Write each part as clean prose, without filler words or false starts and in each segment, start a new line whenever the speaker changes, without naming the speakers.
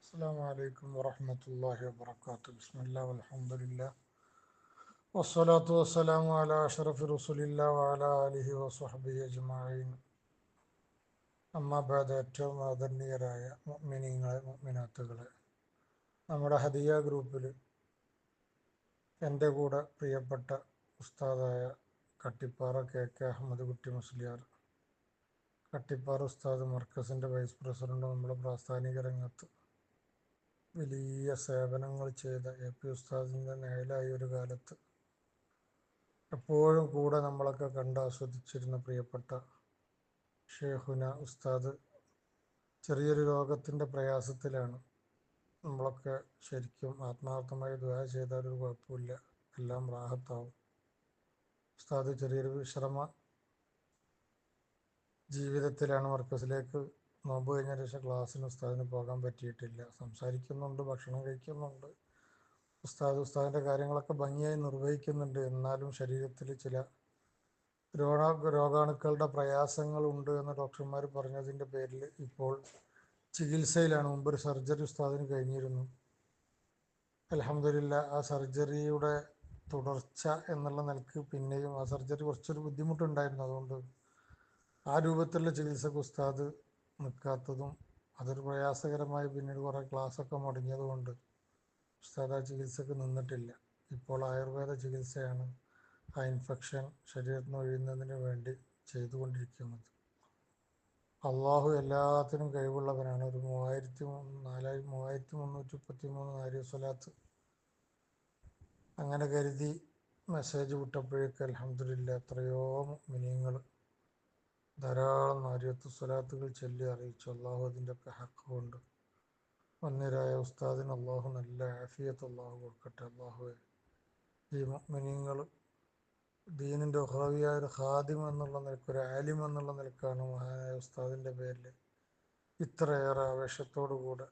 السلام عليكم ورحمة الله وبركاته. بسم الله والحمد لله والصلاة والسلام على أشرف رسول الله وعلى آله وصحبه أجمعين. അമ്മാ ബാദ്. ഏറ്റവും ആദരണീയരായ മുഅ്മിനീങ്ങളെ മുഅ്മിനാത്തുകളെ, നമ്മുടെ ഹദിയ ഗ്രൂപ്പിൽ എൻ്റെ കൂടെ പ്രിയപ്പെട്ട ഉസ്താദായ കട്ടിപ്പാറ കെ അഹമ്മദ് കുട്ടി മുസ്ലിയാർ, കട്ടിപ്പാറ ഉസ്താദ് മർക്കസിൻ്റെ വൈസ് പ്രസിഡന്റ്, നമ്മുടെ പ്രാസ്ഥാനിക രംഗത്ത് വലിയ സേവനങ്ങൾ ചെയ്ത പി ഉസ്താദിൻ്റെ നേലായ ഒരു കാലത്ത് എപ്പോഴും കൂടെ നമ്മളൊക്കെ കണ്ട് ആസ്വദിച്ചിരുന്ന പ്രിയപ്പെട്ട ഷേഖുന ഉസ്താദ് ചെറിയൊരു രോഗത്തിൻ്റെ പ്രയാസത്തിലാണ്. നമ്മളൊക്കെ ശരിക്കും ആത്മാർത്ഥമായി ദുആ ചെയ്താലൊരു കുഴപ്പമില്ല, എല്ലാം റാഹത്താവും. ഉസ്താദ് ചെറിയൊരു വിശ്രമ ജീവിതത്തിലാണ്. മർക്കസിലേക്ക് നോമ്പ് കഴിഞ്ഞ ശേഷം ക്ലാസ്സിന് ഉസ്താദിന് പോകാൻ പറ്റിയിട്ടില്ല. സംസാരിക്കുന്നുണ്ട്, ഭക്ഷണം കഴിക്കുന്നുണ്ട്, ഉസ്താദിൻ്റെ കാര്യങ്ങളൊക്കെ ഭംഗിയായി നിർവഹിക്കുന്നുണ്ട്. എന്നാലും ശരീരത്തിൽ ചില രോഗാണുക്കളുടെ പ്രയാസങ്ങളുണ്ട് എന്ന് ഡോക്ടർമാർ പറഞ്ഞതിൻ്റെ പേരിൽ ഇപ്പോൾ ചികിത്സയിലാണ്. മുമ്പൊരു സർജറി ഉസ്താദിന് കഴിഞ്ഞിരുന്നു. അൽഹംദുലില്ലാഹ് ആ സർജറിയുടെ തുടർച്ച എന്നുള്ള നിലക്ക് പിന്നെയും ആ സർജറി കുറച്ചൊരു ബുദ്ധിമുട്ടുണ്ടായിരുന്നു. അതുകൊണ്ട് ആ രൂപത്തിലുള്ള ചികിത്സക്ക് ഉസ്താദ് നിൽക്കാത്തതും അതൊരു പ്രയാസകരമായി പിന്നീട് കുറേ ക്ലാസ്സൊക്കെ മുടങ്ങിയതുകൊണ്ട് ഉസ്താദ് ആ ചികിത്സക്ക് നിന്നിട്ടില്ല. ഇപ്പോൾ ആയുർവേദ ചികിത്സയാണ് ആ ഇൻഫെക്ഷൻ ശരീരത്തിൽ നിന്ന് ഒഴിയുന്നതിന് വേണ്ടി ചെയ്തുകൊണ്ടിരിക്കുന്നത്. അള്ളാഹു എല്ലാത്തിനും കഴിവുള്ളവനാണ്. ഒരു 3333 നാരിയ സ്വലാത്ത് അങ്ങനെ കരുതി മെസ്സേജ് വിട്ടപ്പോഴേക്ക് അൽഹംദുലില്ലാഹ് എത്രയോ മുഅ്മിനീങ്ങൾ ധാരാളം നാരിയത്ത് സ്വലാത്തുകൾ ചൊല്ലി അറിയിച്ചു. അള്ളാഹു അതിൻ്റെയൊക്കെ ഹക്ക് കൊണ്ട് വന്യരായ ഉസ്താദിന് അള്ളാഹു നല്ല ആഫിയത്ത് അള്ളാഹു കൊടുക്കട്ടെ. അള്ളാഹുവെ, ഈ മുഅ്മിനീങ്ങൾ ദീനിൻ്റെ ഉഖ്റവിയായ ഒരു ഖാദിം എന്നുള്ള നിലക്ക്, ഒരു ആലിം എന്നുള്ള നിലക്കാണ് മഹാനായ ഉസ്താദിൻ്റെ പേരിൽ ഇത്രയേറെ ആവേശത്തോടുകൂടെ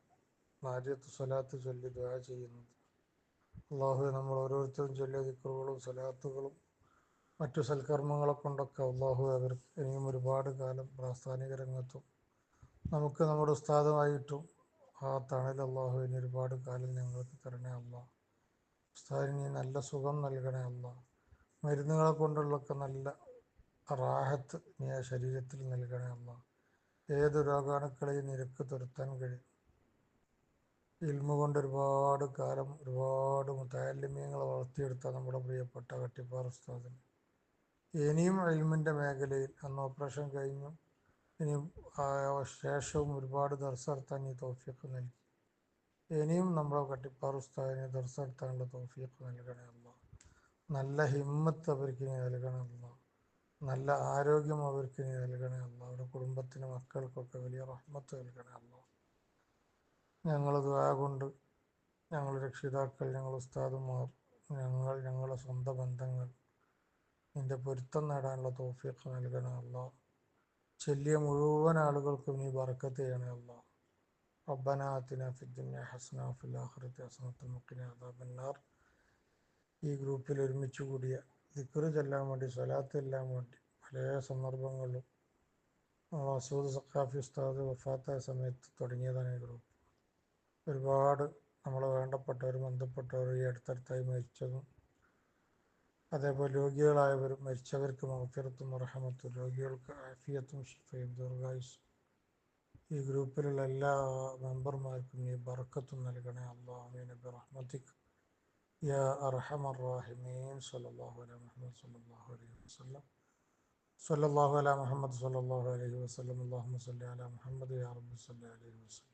നാരിയത്ത് സ്വലാത്ത് ചൊല്ലി ദുആ ചെയ്യുന്നത്. അള്ളാഹുവെ, നമ്മൾ ഓരോരുത്തരും ചൊല്ലിയ ദിക്റുകളും സ്വലാത്തുകളും മറ്റു സൽക്കർമ്മങ്ങളെ കൊണ്ടൊക്കെ അള്ളാഹു അവർക്ക് ഇനിയും ഒരുപാട് കാലം പ്രാസ്ഥാനിക രംഗത്തും നമുക്ക് നമ്മുടെ ഉസ്താദുമായിട്ടും ആ തണൽ അള്ളാഹു ഇനി ഒരുപാട് കാലം ഞങ്ങൾക്ക് തരണേ അള്ളാഹ്. ഉസ്താദിന് നല്ല സുഖം നൽകണേ അള്ളാഹ്. മരുന്നുകളെ കൊണ്ടുള്ളൊക്കെ നല്ല റാഹത്ത് നീ ആ ശരീരത്തിൽ നൽകണേ അള്ളാഹ്. ഏത് രോഗാണുക്കളെയും നിരക്ക് തുരത്താൻ കഴിയും. ഇൽമു കൊണ്ട് ഒരുപാട് കാലം ഒരുപാട് മുതഅല്ലിമീങ്ങളെ വളർത്തിയെടുത്ത നമ്മുടെ പ്രിയപ്പെട്ട കട്ടിപ്പാറ ഉസ്താദിന് ഇനിയും ഇൽമിൻ്റെ മേഖലയിൽ അന്ന് ഓപ്പറേഷൻ കഴിഞ്ഞു ഇനിയും ശേഷവും ഒരുപാട് ദർസ് നടത്താൻ നീ തൗഫീഖ് നൽകി. ഇനിയും നമ്മുടെ കട്ടിപ്പാറ ഉസ്താദിന് ദർസ് നടത്താനുള്ള തൗഫീഖ് നൽകണേ അള്ളാഹ്. നല്ല ഹിമ്മത്ത് അവർക്ക് നീ നൽകണേ അള്ളാഹ്. നല്ല ആരോഗ്യം അവർക്ക് നീ നൽകണേ അള്ളാഹ്. അവരുടെ കുടുംബത്തിന് മക്കൾക്കൊക്കെ വലിയ റഹ്മത്ത് നൽകണേ അള്ളാഹ്. ഞങ്ങൾ ദുആ കൊണ്ട് ഞങ്ങൾ രക്ഷിതാക്കൾ, ഞങ്ങൾ ഉസ്താദുമാർ, ഞങ്ങളുടെ സ്വന്തം ബന്ധങ്ങൾ നിന്റെ പൊരുത്തം നേടാനുള്ള തൗഫീഖ് നൽകണേ അള്ളാഹ്. ചൊല്ലിയ മുഴുവൻ ആളുകൾക്കും നീ ബറക്കത്ത് ചെയ്യണേ അള്ളാഹ്. റബ്ബനാ ആതിനാ ഫിദ്ദുനിയ ഹസന വഫിൽ ആഖിറതി ഹസനത വഖിനാ അദാബന്നാർ. ഈ ഗ്രൂപ്പിൽ ഒരുമിച്ച് കൂടിയ ദിക്റ് ചൊല്ലാൻ വേണ്ടി, സ്വലാത്ത് ചൊല്ലാൻ വേണ്ടി പല സന്ദർഭങ്ങളിലും മസൂദ് സഖാഫി ഉസ്താദ് വഫാത്തായ സമയത്ത് തുടങ്ങിയതാണ് ഈ ഗ്രൂപ്പ്. ഒരുപാട് നമ്മളെ വേണ്ടപ്പെട്ടവർ, ബന്ധപ്പെട്ടവർ ഈ അടുത്തടുത്തായി മരിച്ചതും അതേപോലെ രോഗികളായവരും മരിച്ചവർക്ക് മഗ്ഫിറത്തും റഹ്മത്തും, രോഗികൾക്ക് ആഫിയത്തും ശിഫയും ദീർഘായുസ്സും ഈ ഗ്രൂപ്പിലുള്ള എല്ലാ മെമ്പർമാർക്കും നീ ബർക്കത്തും നൽകണേ അല്ലാഹ്. ആമീൻ ബിറഹ്മതിക യാ അർഹമർ റഹീമീൻ. സല്ലല്ലാഹു അലാ മുഹമ്മദ് സല്ലല്ലാഹു അലൈഹി വസല്ലം. സല്ലല്ലാഹു അലാ മുഹമ്മദ് സല്ലല്ലാഹു അലൈഹി വസല്ലം. അല്ലാഹുമ്മ സല്ലി അലാ മുഹമ്മദ് യാ റബ്ബി സല്ലി അലൈഹി വസല്ലം.